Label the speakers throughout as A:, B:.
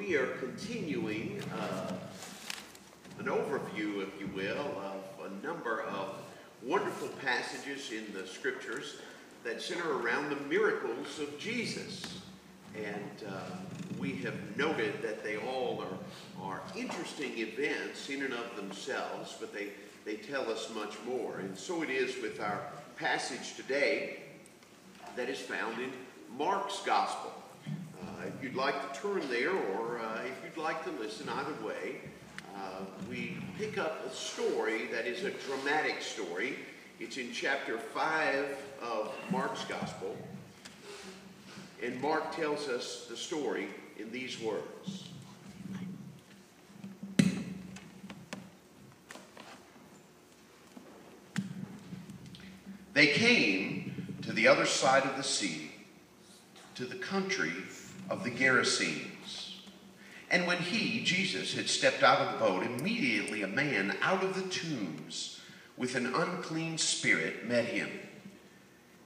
A: we are continuing an overview, if you will, of a number of wonderful passages in the scriptures that center around the miracles of Jesus. And we have noted that they all are interesting events in and of themselves, but they tell us much more. And so it is with our passage today that is found in Mark's Gospel. If you'd like to turn there, or if you'd like to listen, either way, we pick up a story that is a dramatic story. It's in chapter 5 of Mark's Gospel. And Mark tells us the story in these words. They came to the other side of the sea, to the country of the Gerasenes. And when he, Jesus, had stepped out of the boat, immediately a man out of the tombs with an unclean spirit met him.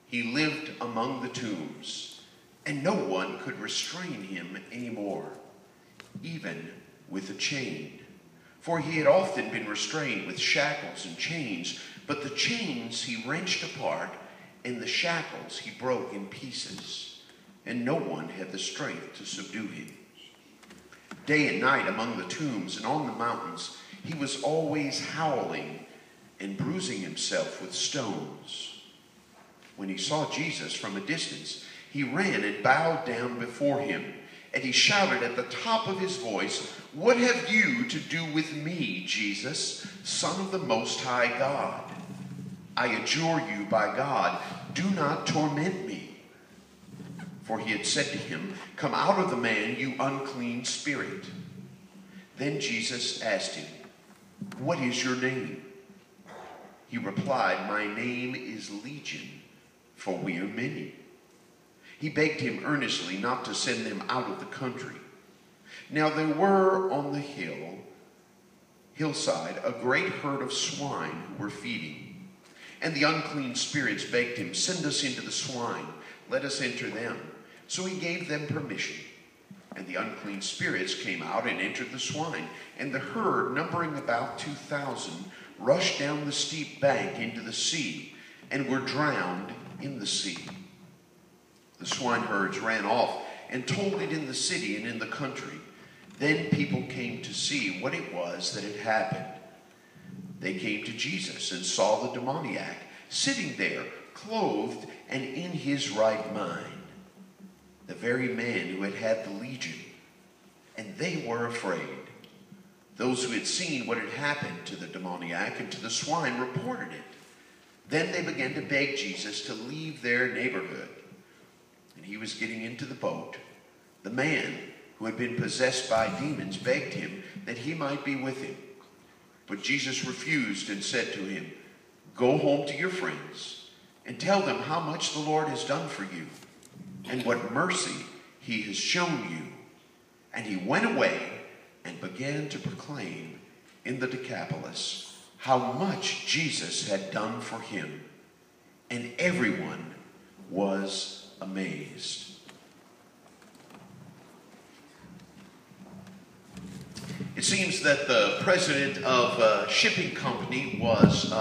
A: He lived among the tombs, and no one could restrain him anymore, even with a chain. For he had often been restrained with shackles and chains, but the chains he wrenched apart, and the shackles he broke in pieces. And no one had the strength to subdue him. Day and night among the tombs and on the mountains, he was always howling and bruising himself with stones. When he saw Jesus from a distance, he ran and bowed down before him, and he shouted at the top of his voice, "What have you to do with me, Jesus, Son of the Most High God? I adjure you by God, do not torment me." For he had said to him, "Come out of the man, you unclean spirit." Then Jesus asked him, "What is your name?" He replied, "My name is Legion, for we are many." He begged him earnestly not to send them out of the country. Now there were on the hillside a great herd of swine who were feeding. And the unclean spirits begged him, "Send us into the swine, let us enter them." So he gave them permission. And the unclean spirits came out and entered the swine. And the herd, numbering about 2,000, rushed down the steep bank into the sea and were drowned in the sea. The swineherds ran off and told it in the city and in the country. Then people came to see what it was that had happened. They came to Jesus and saw the demoniac sitting there, clothed and in his right mind, the very man who had had the legion. And they were afraid. Those who had seen what had happened to the demoniac and to the swine reported it. Then they began to beg Jesus to leave their neighborhood. And he was getting into the boat. The man who had been possessed by demons begged him that he might be with him. But Jesus refused and said to him, "Go home to your friends and tell them how much the Lord has done for you and what mercy he has shown you." And he went away and began to proclaim in the Decapolis how much Jesus had done for him. And everyone was amazed. It seems that the president of a shipping company was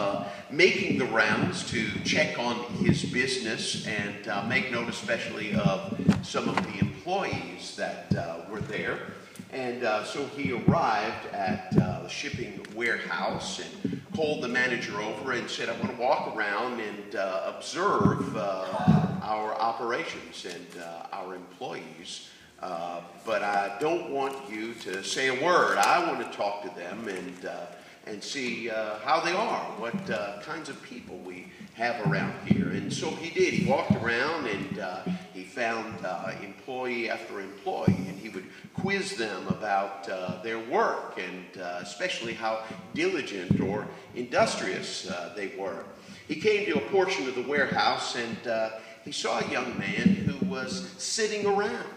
A: making the rounds to check on his business and make note especially of some of the employees that were there. And so he arrived at the shipping warehouse and called the manager over and said, "I want to walk around and observe our operations and our employees. But I don't want you to say a word. I want to talk to them and see how they are, what kinds of people we have around here." And so he did. He walked around and he found employee after employee, and he would quiz them about their work and especially how diligent or industrious they were. He came to a portion of the warehouse and he saw a young man who was sitting around.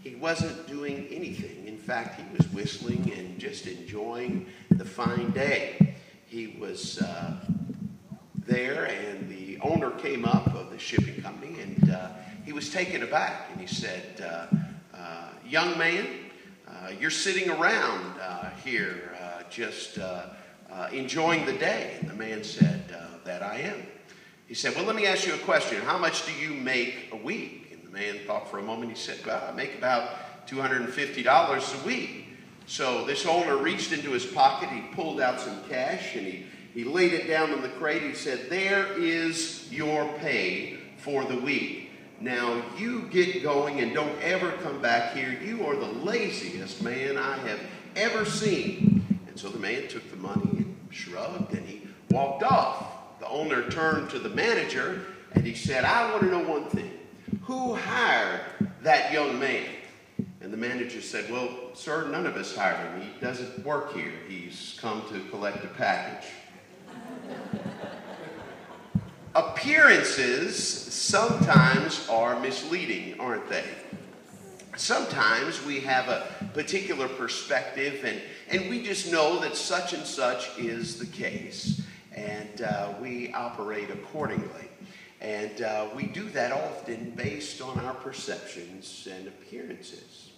A: He wasn't doing anything. In fact, he was whistling and just enjoying the fine day. He was there, and the owner came up of the shipping company, and he was taken aback, and he said, "Young man, You're sitting around here just enjoying the day. And the man said, that I am. He said, well, let me ask you a question. How much do you make a week? And the man thought for a moment. He said, well, I make about $250 a week. So this owner reached into his pocket. He pulled out some cash and he laid it down on the crate. He said, there is your pay for the week. Now you get going and don't ever come back here. You are the laziest man I have ever seen. And so the man took the money and shrugged and he walked off. The owner turned to the manager and he said, I want to know one thing. Who hired that young man? And the manager said, well, sir, none of us hired him. He doesn't work here. He's come to collect a package. Appearances sometimes are misleading, aren't they? Sometimes we have a particular perspective and we just know that such and such is the case. And we operate accordingly. And we do that often based on our perceptions and appearances.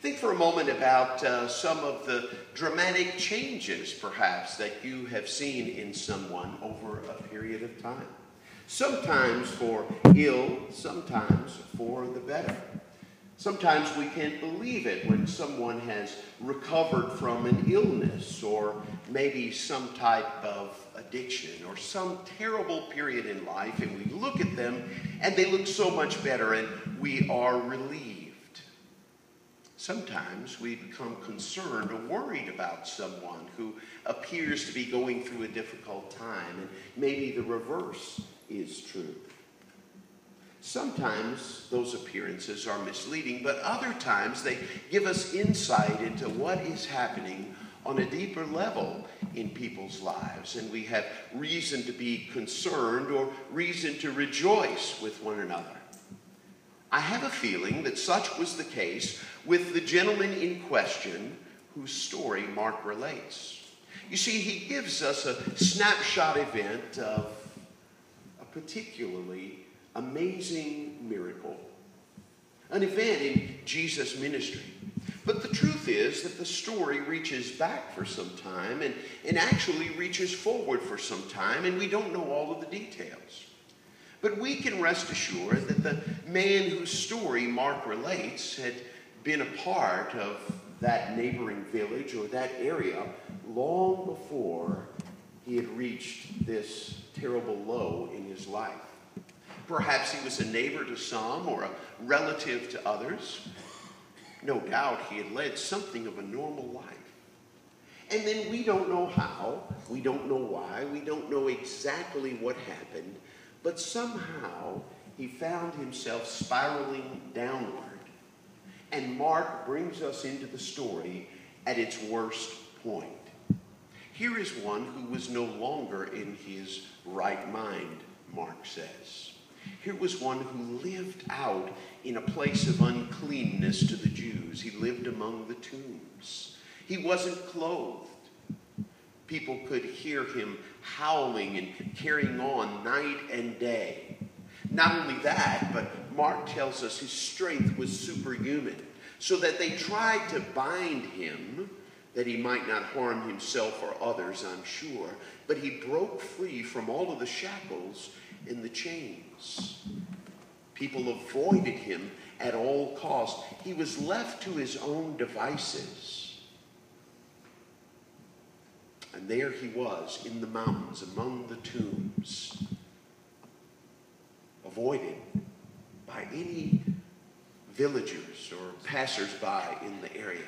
A: Think for a moment about some of the dramatic changes, perhaps, that you have seen in someone over a period of time. Sometimes for ill, sometimes for the better. Sometimes we can't believe it when someone has recovered from an illness or maybe some type of addiction or some terrible period in life, and we look at them and they look so much better and we are relieved. Sometimes we become concerned or worried about someone who appears to be going through a difficult time, and maybe the reverse is true. Sometimes those appearances are misleading, but other times they give us insight into what is happening on a deeper level in people's lives, and we have reason to be concerned or reason to rejoice with one another. I have a feeling that such was the case with the gentleman in question whose story Mark relates. You see, he gives us a snapshot event of a particularly amazing miracle, an event in Jesus' ministry. But the truth is that the story reaches back for some time and actually reaches forward for some time, and we don't know all of the details. But we can rest assured that the man whose story Mark relates had been a part of that neighboring village or that area long before he had reached this terrible low in his life. Perhaps he was a neighbor to some or a relative to others. No doubt he had led something of a normal life. And then we don't know how, we don't know why, we don't know exactly what happened, but somehow he found himself spiraling downward. And Mark brings us into the story at its worst point. Here is one who was no longer in his right mind, Mark says. Here was one who lived out in a place of uncleanness to the Jews. He lived among the tombs. He wasn't clothed. People could hear him howling and carrying on night and day. Not only that, but Mark tells us his strength was superhuman, so that they tried to bind him that he might not harm himself or others, I'm sure. But he broke free from all of the shackles and the chains. People avoided him at all costs. He was left to his own devices. And there he was in the mountains among the tombs, avoided by any villagers or passersby in the area.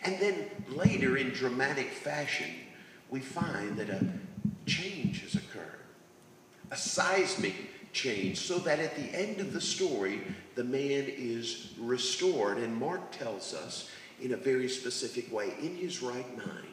A: And then later, in dramatic fashion, we find that a change has occurred, a seismic change, so that at the end of the story, the man is restored. And Mark tells us in a very specific way, in his right mind,